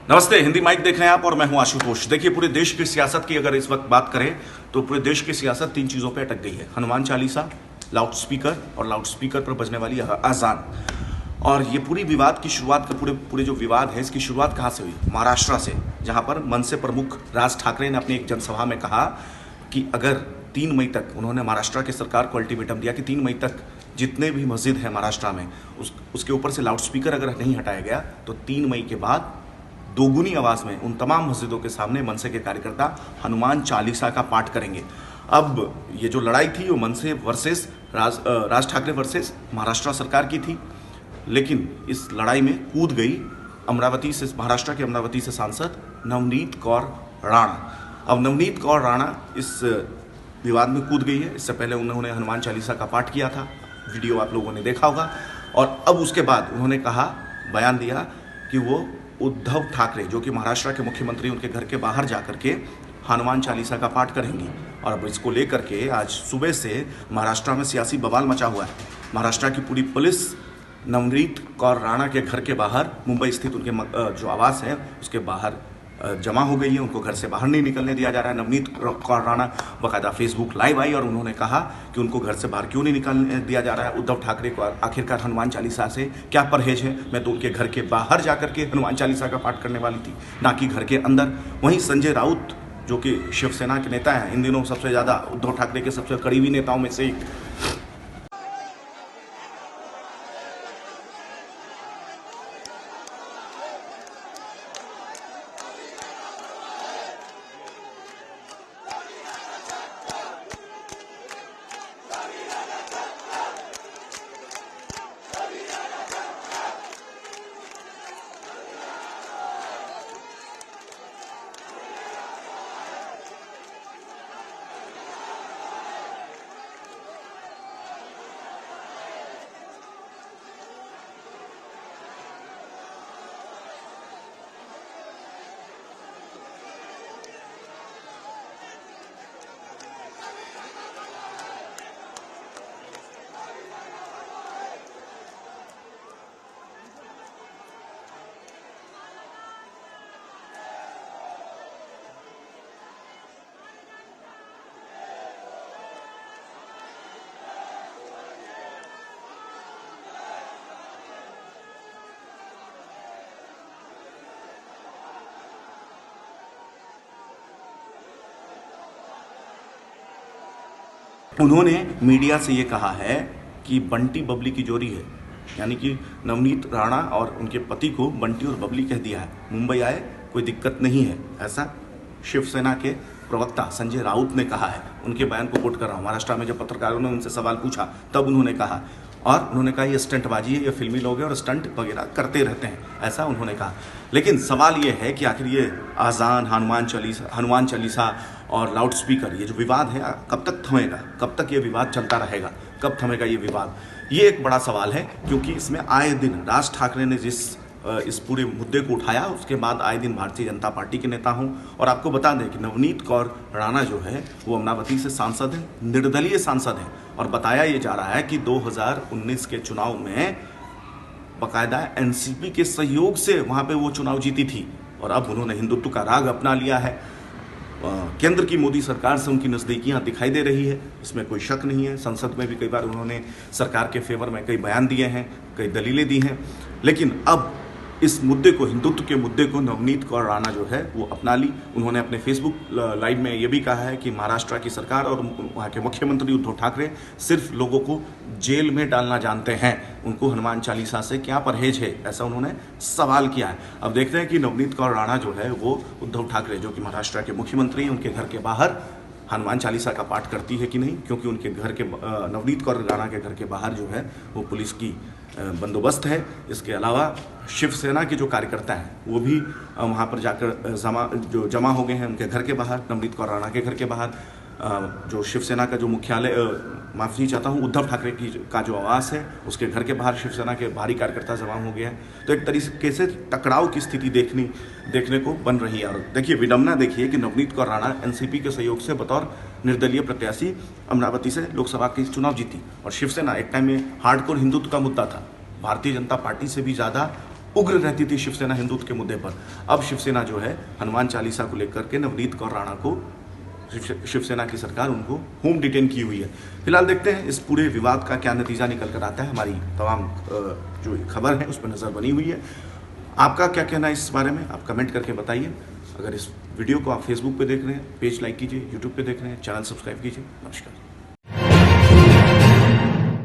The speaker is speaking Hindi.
नमस्ते, हिंदी माइक देख रहे हैं आप और मैं हूं आशुतोष। देखिए, पूरे देश की सियासत की अगर इस वक्त बात करें तो पूरे देश की सियासत तीन चीज़ों पे अटक गई है: हनुमान चालीसा, लाउड स्पीकर और लाउड स्पीकर पर बजने वाली अजान। और ये पूरी विवाद की शुरुआत का पूरे जो विवाद है इसकी शुरुआत कहाँ से हुई? महाराष्ट्र से, जहाँ पर मनसे प्रमुख राज ठाकरे ने अपनी एक जनसभा में कहा कि अगर 3 मई तक, उन्होंने महाराष्ट्र की सरकार को अल्टीमेटम दिया कि 3 मई तक जितने भी मस्जिद हैं महाराष्ट्र में उसके ऊपर से लाउड स्पीकर अगर नहीं हटाया गया तो 3 मई के बाद दोगुनी आवाज में उन तमाम मस्जिदों के सामने मनसे के कार्यकर्ता हनुमान चालीसा का पाठ करेंगे। अब ये जो लड़ाई थी वो मनसे वर्सेस राज ठाकरे वर्सेस महाराष्ट्र सरकार की थी, लेकिन इस लड़ाई में कूद गई अमरावती से, महाराष्ट्र के अमरावती से सांसद नवनीत कौर राणा। अब नवनीत कौर राणा इस विवाद में कूद गई है। इससे पहले उन्होंने हनुमान चालीसा का पाठ किया था, वीडियो आप लोगों ने देखा होगा। और अब उसके बाद उन्होंने कहा, बयान दिया कि वो उद्धव ठाकरे, जो कि महाराष्ट्र के मुख्यमंत्री, उनके घर के बाहर जाकर के हनुमान चालीसा का पाठ करेंगी। और अब इसको लेकर के आज सुबह से महाराष्ट्र में सियासी बवाल मचा हुआ है। महाराष्ट्र की पूरी पुलिस नवनीत कौर राणा के घर के बाहर, मुंबई स्थित उनके जो आवास है उसके बाहर जमा हो गई है। उनको घर से बाहर नहीं निकलने दिया जा रहा है। नवनीत कौर राणा बाकायदा फेसबुक लाइव आई और उन्होंने कहा कि उनको घर से बाहर क्यों नहीं निकलने दिया जा रहा है। उद्धव ठाकरे को आखिरकार हनुमान चालीसा से क्या परहेज है? मैं तो उनके घर के बाहर जाकर के हनुमान चालीसा का पाठ करने वाली थी, ना कि घर के अंदर। वहीं संजय राउत, जो कि शिवसेना के नेता हैं, इन दिनों सबसे ज़्यादा उद्धव ठाकरे के सबसे करीबी नेताओं में से एक, उन्होंने मीडिया से ये कहा है कि बंटी बबली की जोड़ी है, यानी कि नवनीत राणा और उनके पति को बंटी और बबली कह दिया है। मुंबई आए, कोई दिक्कत नहीं है, ऐसा शिवसेना के प्रवक्ता संजय राउत ने कहा है। उनके बयान को कोट कर रहा हूँ। महाराष्ट्र में जब पत्रकारों ने उनसे सवाल पूछा तब उन्होंने कहा, और उन्होंने कहा ये स्टंटबाजी है, ये फिल्मी लोग हैं और स्टंट वगैरह करते रहते हैं, ऐसा उन्होंने कहा। लेकिन सवाल ये है कि आखिर ये आज़ान, हनुमान चालीसा और लाउड स्पीकर, ये जो विवाद है कब तक थमेगा? कब तक ये विवाद चलता रहेगा? कब थमेगा ये विवाद? ये एक बड़ा सवाल है, क्योंकि इसमें आए दिन राज ठाकरे ने इस पूरे मुद्दे को उठाया, उसके बाद आए दिन भारतीय जनता पार्टी के नेता हों। और आपको बता दें कि नवनीत कौर राणा जो है वो अमरावती से सांसद हैं, निर्दलीय सांसद हैं। और बताया ये जा रहा है कि 2019 के चुनाव में बाकायदा एनसीपी के सहयोग से वहाँ पे वो चुनाव जीती थी। और अब उन्होंने हिंदुत्व का राग अपना लिया है। केंद्र की मोदी सरकार से उनकी नज़दीकियाँ दिखाई दे रही है, इसमें कोई शक नहीं है। संसद में भी कई बार उन्होंने सरकार के फेवर में कई बयान दिए हैं, कई दलीलें दी हैं। लेकिन अब इस मुद्दे को, हिंदुत्व के मुद्दे को नवनीत कौर राणा जो है वो अपना ली। उन्होंने अपने फेसबुक लाइव में ये भी कहा है कि महाराष्ट्र की सरकार और वहाँ के मुख्यमंत्री उद्धव ठाकरे सिर्फ लोगों को जेल में डालना जानते हैं, उनको हनुमान चालीसा से क्या परहेज है, ऐसा उन्होंने सवाल किया है। अब देखते हैं कि नवनीत कौर राणा जो है वो उद्धव ठाकरे, जो कि महाराष्ट्र के मुख्यमंत्री हैं, उनके घर के बाहर हनुमान चालीसा का पाठ करती है कि नहीं, क्योंकि उनके घर के नवनीत कौर राणा के घर के बाहर जो है वो पुलिस की बंदोबस्त है। इसके अलावा शिवसेना के जो कार्यकर्ता हैं वो भी वहाँ पर जाकर जमा हो गए हैं उनके घर के बाहर, नवनीत कौर राणा के घर के बाहर। जो शिवसेना का जो मुख्यालय, माफ़ी चाहता हूँ, उद्धव ठाकरे का जो आवास है उसके घर के बाहर शिवसेना के भारी कार्यकर्ता जमा हो गए हैं। तो एक तरीके से टकराव की स्थिति देखने को बन रही है। और देखिए, विडंबना देखिए कि नवनीत कौर राणा एनसीपी के सहयोग से बतौर निर्दलीय प्रत्याशी अमरावती से लोकसभा के चुनाव जीती। और शिवसेना एक टाइम में हार्डकोर हिंदुत्व का मुद्दा था, भारतीय जनता पार्टी से भी ज़्यादा उग्र रहती थी शिवसेना हिंदुत्व के मुद्दे पर, अब शिवसेना जो है हनुमान चालीसा को लेकर के नवनीत कौर राणा को, शिवसेना की सरकार उनको होम डिटेन की हुई है। फिलहाल देखते हैं इस पूरे विवाद का क्या नतीजा निकल कर आता है। हमारी तमाम जो खबर है उस पर नज़र बनी हुई है। आपका क्या कहना है इस बारे में, आप कमेंट करके बताइए। अगर इस वीडियो को आप फेसबुक पे देख रहे हैं, पेज लाइक कीजिए, यूट्यूब पे देख रहे हैं, चैनल सब्सक्राइब कीजिए। नमस्कार।